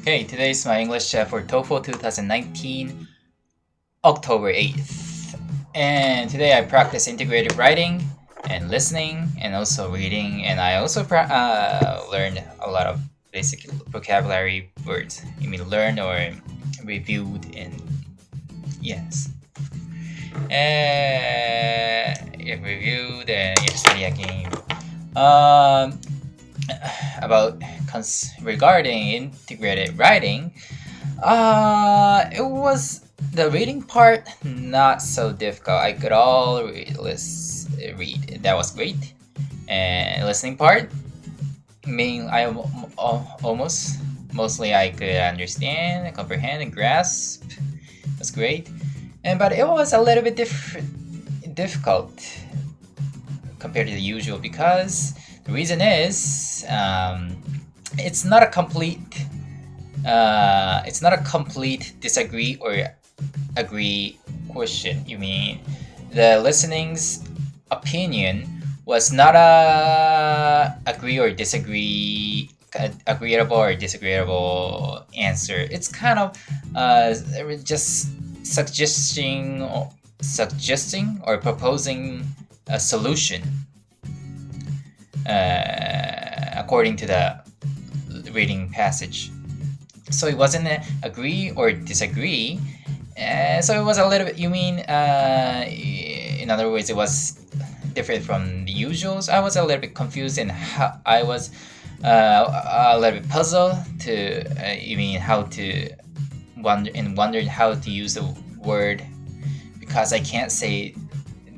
Okay, today is my English for TOEFL 2019, October 8th. And today I practice integrated writing and listening and also reading. And I also learned a lot of basic vocabulary words. You mean learned or reviewed and yes. Reviewed and study again. About regarding integrated writing, it was the reading part not so difficult. I could all read. That was great. And listening part, mostly I could understand, comprehend, and grasp. That's great. But it was a little bit difficult compared to the usual because the reason is it's not a complete disagree or agree question. You mean the listening's opinion was not a agree or disagree, agreeable or disagreeable answer. It's kind of just suggesting or proposing a solution according to the reading passage. So it wasn't an agree or disagree. So it was a little bit, in other words, it was different from the usuals. I was a little bit confused and I was a little bit puzzled wondered how to use the word because I can't say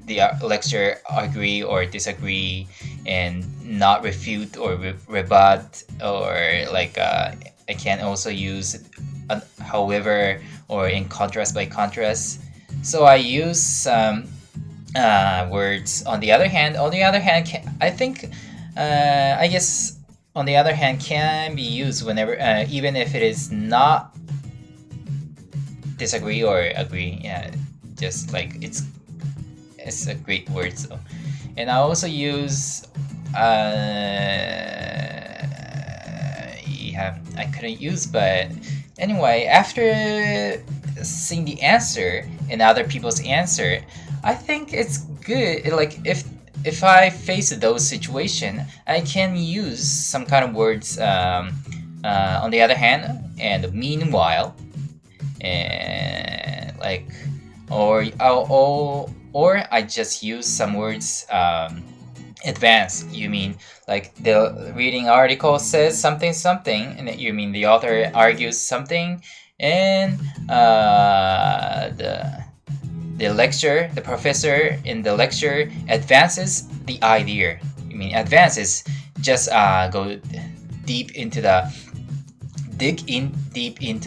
the lecture agree or disagree and not refute or rebut, or I can also use however or in contrast by contrast. So I use some words. On the other hand, I guess on the other hand can be used whenever, even if it is not disagree or agree. Yeah, just like it's a great word. So, and I also use I couldn't use, but anyway, after seeing the answer and other people's answer, I think it's good. Like if I face those situation, I can use some kind of words on the other hand and meanwhile, and or I just use some words advance. You mean like the reading article says something, and you mean the author argues something, and the professor in the lecture advances the idea. You mean advances just dig into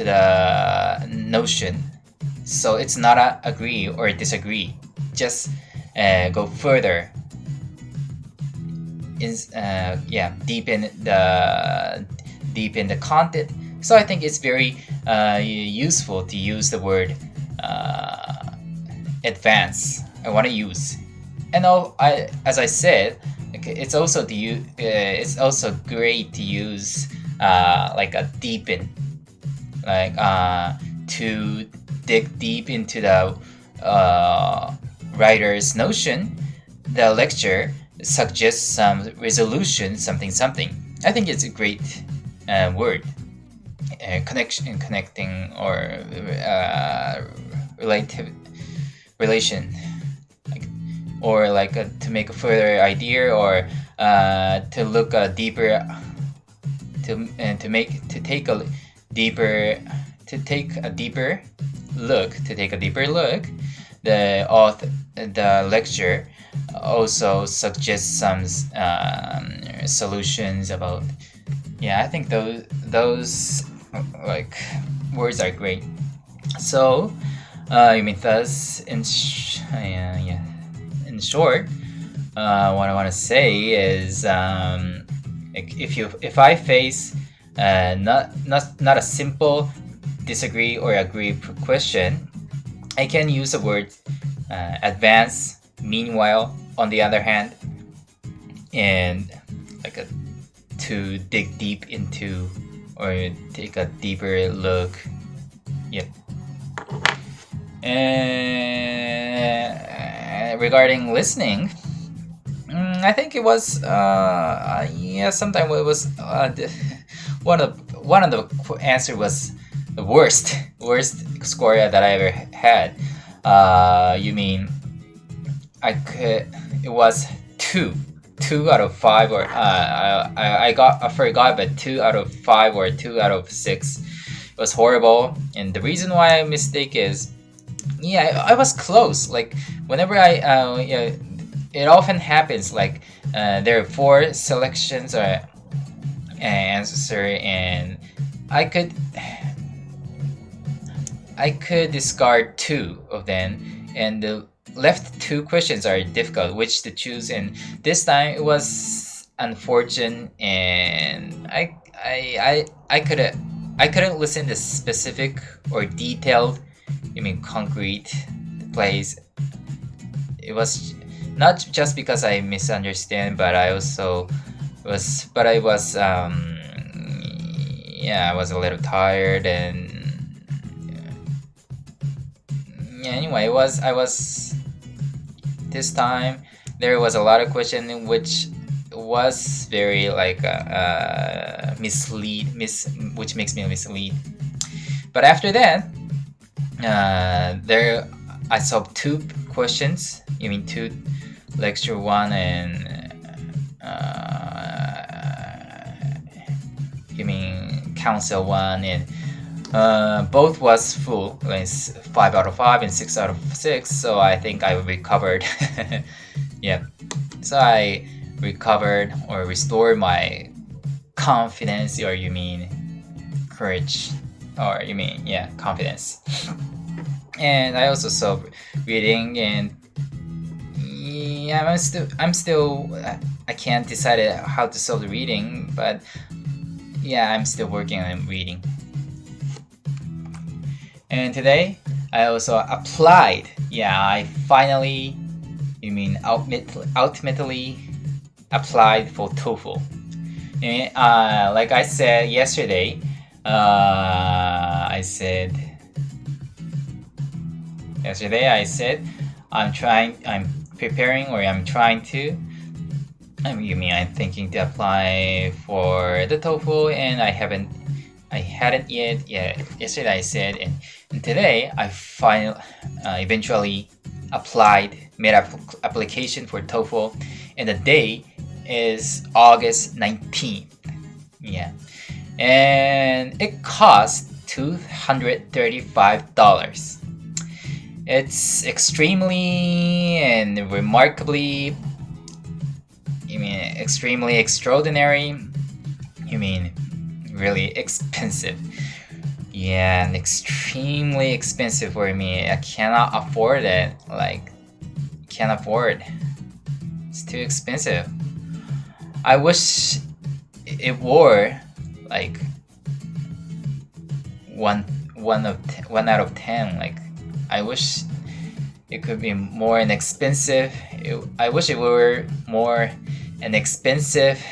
the notion. So it's not a agree or disagree. Just go further. Deep in the content. So I think it's very useful to use the word advance. I want to use, and as I said, it's also great to use like a deepen, to dig deep into the writer's notion. The lecture suggests some resolution, something. I think it's a great word. Connecting or relation, to make a further idea or to look deeper, to take a deeper look. The lecture also suggests some solutions about. I think those words are great. So thus in short, what I want to say is if I face not a simple disagree or agree question, I can use the word advance, meanwhile, on the other hand, and to dig deep into or take a deeper look. Yep. And regarding listening, I think it was sometimes it was one of the answer was the worst score that I ever had. You mean it was 2 out of 5, or I forgot, but 2 out of 5 or 2 out of 6. It was horrible, and the reason why I mistake is, I was close. Like whenever it often happens. Like there are 4 selections or answer, and I could discard 2 of them, and the left 2 questions are difficult which to choose. And this time it was unfortunate, and I couldn't listen to specific or detailed, concrete place. It was not just because I misunderstand, but I was I was a little tired, and anyway, I was this time there was a lot of question which was very like which makes me mislead. But after that, there I saw 2 questions. 2 lecture 1 and council 1, and both was full, like 5 out of 5 and 6 out of 6. So I think I recovered. Yeah, so I recovered or restored my confidence, or courage, or confidence. And I also saw reading, and I'm still I can't decide how to solve the reading, but I'm still working on reading. And today I also applied. I finally ultimately applied for TOEFL. Like I said yesterday, I said I'm preparing, or I'm trying to. I'm thinking to apply for the TOEFL, and I hadn't yet. Yesterday I said, and today I eventually made application for TOEFL, and the day is August 19th. And it cost $235. It's extremely and remarkably, extremely extraordinary, really expensive. And extremely expensive for me. I cannot afford it. Can't afford. It's too expensive. I wish it were like 1 out of 10. I wish it could be more inexpensive. I wish it were more an expensive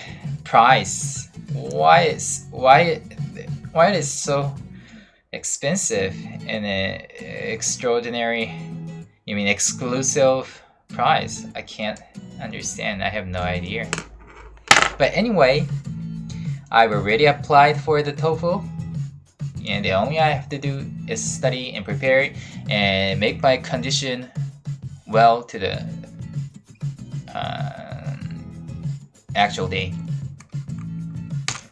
price. Why is it so expensive and an extraordinary, exclusive price? I can't understand. I have no idea. But anyway, I've already applied for the TOEFL, and the only I have to do is study and prepare and make my condition well to the actual day.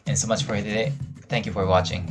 And so much for today. Thank you for watching.